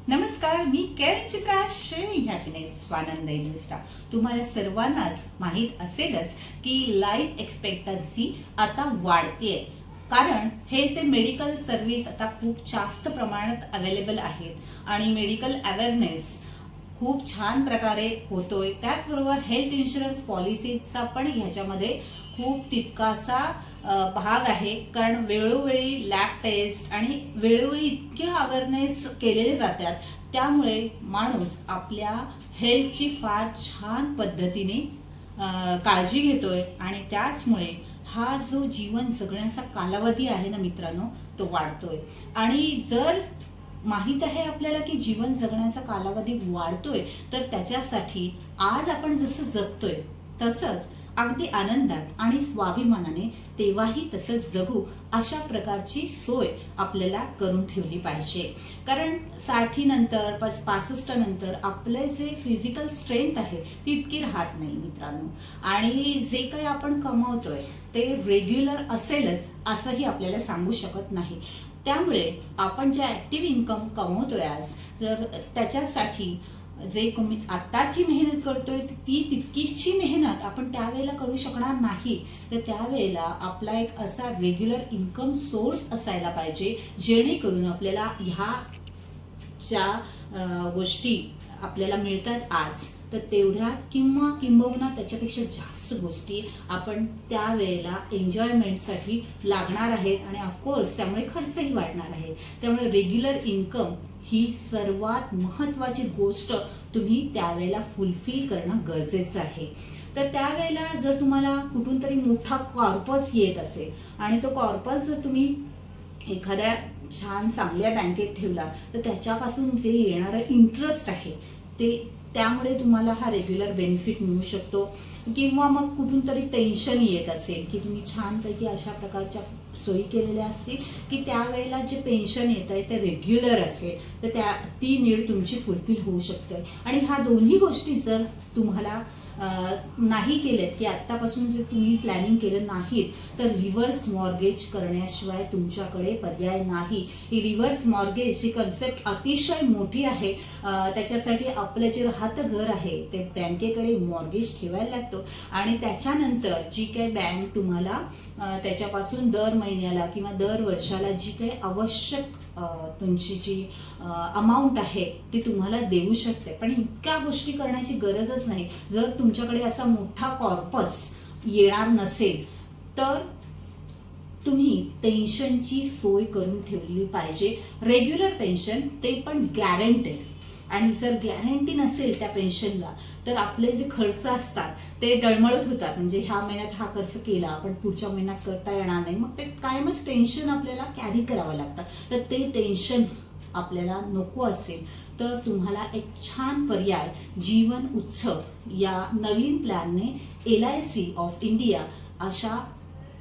नमस्कार, मी केअर चित्रा sharing happiness Swanand इन्व्हेस्टा। तुम्हाला सर्वांनाच माहित असेलच की लाईफ एक्सपेक्टन्सी आता वाढतेय, कारण हे जे मेडिकल सर्व्हिस आता खूप जास्त प्रमाणात अवेलेबल आहेत आणि मेडिकल अवेअरनेस खूप छान प्रकारे होतोय। त्याचबरोबर हेल्थ इन्शुरन्स पॉलिसीचा पण ह्याच्यामध्ये खूप तितकासा भाग आहे, कारण वेळोवेळी लॅब टेस्ट आणि वेळोवेळी इतके अवेअरनेस केलेले जातात, त्यामुळे माणूस आपल्या हेल्थची फार छान पद्धतीने काळजी घेतोय आणि त्याचमुळे हा जो जीवन जगण्याचा कालावधी आहे ना मित्रांनो, तो वाढतोय। आणि जर माहित आहे आपल्याला की जीवन जगण्याचा कालावधी वाढतोय, तर त्याच्यासाठी आज आपण जसं जगतोय तसंच अगदी आनंदात आणि स्वाभिमानाने तेव्हाही तसंच जगू अशा प्रकारची सोय आपल्याला करून ठेवली पाहिजे। कारण 60 नंतर 65 नंतर आपले जे फिजिकल स्ट्रेंथ आहे ती इतकी राहत नाही मित्रांनो, आणि जे काही आपण कमवतोय ते रेग्युलर असेलच असंही आपल्याला सांगू शकत नाही। त्यामुळे आपण जे ऍक्टिव्ह इन्कम कमवतोय आज, तर त्याच्यासाठी जे आताची मेहनत करतोय ती तितकीची मेहनत आपण त्यावेळेला करू शकणार नाही, तर त्यावेळेला आपला एक असा रेग्युलर इन्कम सोर्स असायला पाहिजे, जेणेकरून आपल्याला ह्या ज्या गोष्टी आपल्याला मिळतात आज, तर तेवढ्या किंबहुना त्याच्यापेक्षा जास्त गोष्टी आपण त्यावेळेला एन्जॉयमेंटसाठी लागणार आहेत आणि ऑफकोर्स त्यामुळे खर्चही वाढणार आहे। त्यामुळे रेग्युलर इन्कम ही सर्वात महत्त्वाची गोष्ट तुम्ही त्यावेळेला फुलफिल करणं गरजेचं आहे। तर त्यावेळेला जर तुम्हाला कुठून तरी मोठा कॉर्पस येत असेल आणि तो कॉर्पस जर तुम्ही एखाद्या छान चांगल्या बँकेत ठेवला, तर त्याच्यापासून जे येणारं इंटरेस्ट आहे त्यामुळे तुम्हाला हा रेग्युलर बेनिफिट मिळू शकतो। किंवा मग कुठून तरी टेन्शन येत असेल की तुम्ही छानपैकी अशा प्रकारच्या सोयी केलेल्या असतील की त्यावेळेला जे पेन्शन येत आहे ते रेग्युलर असेल, तर ती नीड तुमची फुलफिल होऊ शकते। आणि ह्या दोन्ही गोष्टी जर तुम्हाला नाही केल्यात की आत्तापासून जर तुम्ही प्लॅनिंग केलं नाही, तर रिव्हर्स मॉर्गेज करण्याशिवाय तुमच्याकडे पर्याय नाही। ही रिव्हर्स मॉर्गेज ही कन्सेप्ट अतिशय मोठी आहे। त्याच्यासाठी आपलं जे राहतं घर आहे ते बँकेकडे मॉर्गेज ठेवायला लागतो आणि त्याच्यानंतर जी काही बँक तुम्हाला त्याच्यापासून दर महिन्याला किंवा दर वर्षाला जी काही आवश्यक तुमची जी अमाउंट आहे ती तुम्हाला देऊ शकते। पण इतक्या गोष्टी करण्याची गरजच नाही। जर तुमच्याकडे असा मोठा कॉर्पस येणार नसेल, तर तुम्ही पेन्शनची सोय करून ठेवली पाहिजे, रेग्युलर पेन्शन, ते पण गॅरंटेड। आणि जर गॅरंटी नसेल त्या पेन्शनला, तर आपले जे खर्च असतात ते डळमळत होतात। म्हणजे ह्या महिन्यात हा खर्च केला पण पुढच्या महिन्यात करता येणार नाही, मग ते कायमच टेन्शन आपल्याला कॅरी करावं लागतं। तर ते टेन्शन आपल्याला नको असेल, तर तुम्हाला एक छान पर्याय जीवन उत्सव या नवीन प्लॅनने LIC ऑफ इंडिया अशा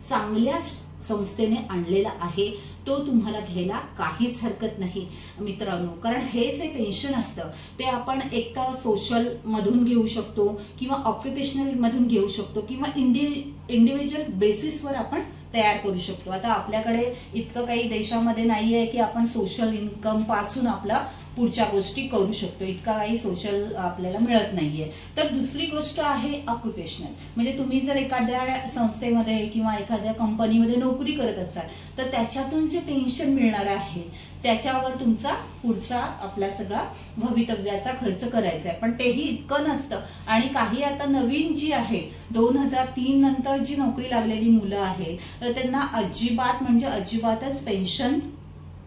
चांगल्या संस्थेने आणलेला आहे, तो तुम्हाला घ्यायला काहीच हरकत नाही मित्रांनो। कारण हे जे पेन्शन असतं ते आपण एक तर सोशल मधून घेऊ शकतो किंवा ऑक्युपेशनल मधून घेऊ शकतो किंवा इंडिव्हिज्युअल बेसिसवर आपण तयार करू शकतो। आता आपल्याकडे इतकं काही देशामध्ये नाहीये की आपण सोशल इन्कम पासून आपला पुढच्या गोष्टी करू शकतो, इतका काही सोशल आपल्याला मिळत नाहीये। तर दुसरी गोष्ट आहे ऑक्युपेशनल, म्हणजे तुम्ही जर एखाद्या संस्थेमध्ये किंवा एखाद्या कंपनीमध्ये नोकरी करत असाल, तर त्याच्यातून जे पेन्शन मिळणार आहे त्याच्यावर तुमचा पुढचा आपला सगळा भवितव्याचा खर्च करायचा आहे। पण तेही इतकं नसतं। आणि काही आता नवीन जी आहे 2003 नंतर जी नोकरी लागलेली मुलं आहेत, तर त्यांना अजिबात म्हणजे अजिबातच पेन्शन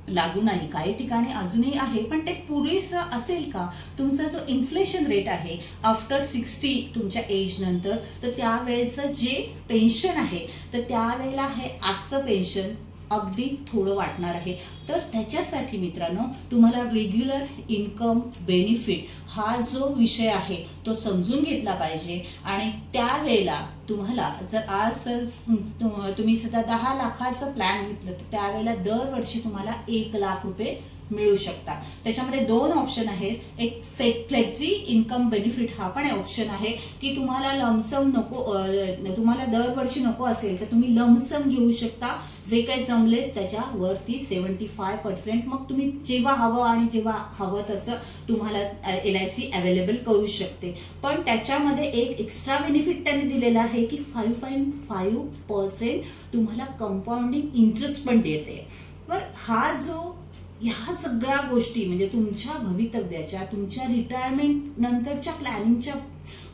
लागू नाही। काही ठिकाणी अजूनही आहे, पण ते पुरेसं असेल का? तुमचा जो इन्फ्लेशन रेट आहे आफ्टर 60 तुमच्या एज नंतर, तर त्यावेळेचं जे पेन्शन आहे, तर त्यावेळेला हे आजचं पेन्शन अगदी थोडं वाटणार आहे। तर त्याच्यासाठी मित्रांनो तुम्हाला रेग्युलर इन्कम बेनिफिट हा जो विषय आहे तो समजून घेतला पाहिजे। आणि त्यावेळेला तुम्हाला जर आज तुम्ही सुद्धा 10 लाखाचं प्लॅन घेतलं, तर त्यावेळेला दरवर्षी तुम्हाला 1 लाख रुपये मिळू शकतात। त्याच्यामध्ये 2 ऑप्शन आहेत, एक फ्लेक्सी इन्कम बेनिफिट हा पण ऑप्शन आहे की तुम्हाला लमसम नको, तुम्हाला दरवर्षी नको असेल तर तुम्ही लमसम घेऊ शकता जे काही जमले त्याच्यावरती 75%, मग तुम्ही जेव्हा हवं आणि जेव्हा हवं तसं तुम्हाला LIC अवेलेबल करू शकते. पण त्याच्यामध्ये एक एक्स्ट्रा बेनिफिट त्यांनी दिलेला आहे की 5.5% तुम्हाला कंपाऊंडिंग इंटरेस्ट पण देते. पण हा जो ह्या सगळ्या गोष्टी म्हणजे तुमच्या भवितव्याच्या, तुमच्या रिटायरमेंट नंतरच्या प्लॅनिंगच्या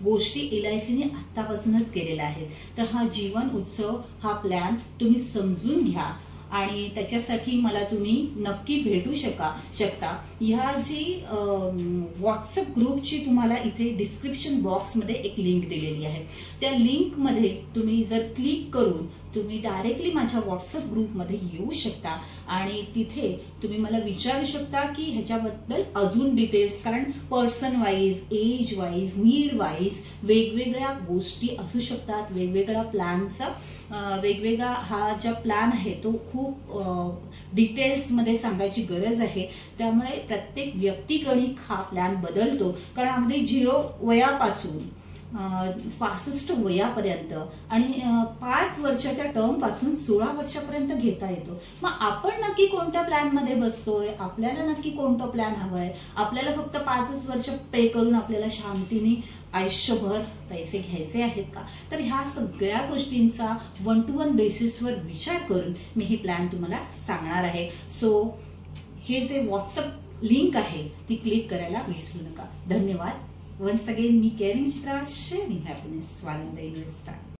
गोष्टी LICने आतापासूनच केलेल्या आहेत. तर हा जीवन उत्सव हा प्लॅन तुम्ही समजून घ्या आणि त्याच्यासाठी मला तुम्ही नक्की भेटू शकता. ह्या जी व्हॉट्सअप ग्रुपची तुम्हाला इथे डिस्क्रिप्शन बॉक्समध्ये एक लिंक दिलेली आहे. त्या लिंकमध्ये तुम्ही जर क्लिक करून तुम्ही डायरेक्टली माझ्या व्हॉट्सअप ग्रुपमध्ये येऊ शकता आणि तिथे तुम्ही मला विचारू शकता की ह्याच्याबद्दल अजून डिटेल्स, कारण person wise, age wise, need wise वेगवेगळ्या गोष्टी असू शकतात. वेगवेगळ्या प्लॅनचा वेगवेगळा हा जो प्लॅन आहे तो खूप डिटेल्समध्ये सांगायची गरज आहे. त्यामुळे प्रत्येक व्यक्तिगणिक हा प्लॅन बदलतो, कारण अगदी 0 वयापासून 65 वयापर्यंत आणि 5 वर्षाच्या टर्म पासून 16 वर्षापर्यंत घेता येतो. मग आपण नक्की कोणत्या प्लॅनमध्ये बसतोय, आपल्याला नक्की कोणतं प्लॅन हवंय, आपल्याला फक्त 5 वर्ष पे करून आपल्याला शांतीने आयुष्यभर पैसे घ्यायचे आहेत का? तर ह्या सगळ्या गोष्टींचा 1 to 1 बेसिसवर विचार करून मी हे प्लॅन तुम्हाला सांगणार आहे. सो हे जे व्हॉट्सअप लिंक आहे ती क्लिक करायला विसरू नका. धन्यवाद. Once again, me caring Chitra, sharing happiness, Swananda Investor.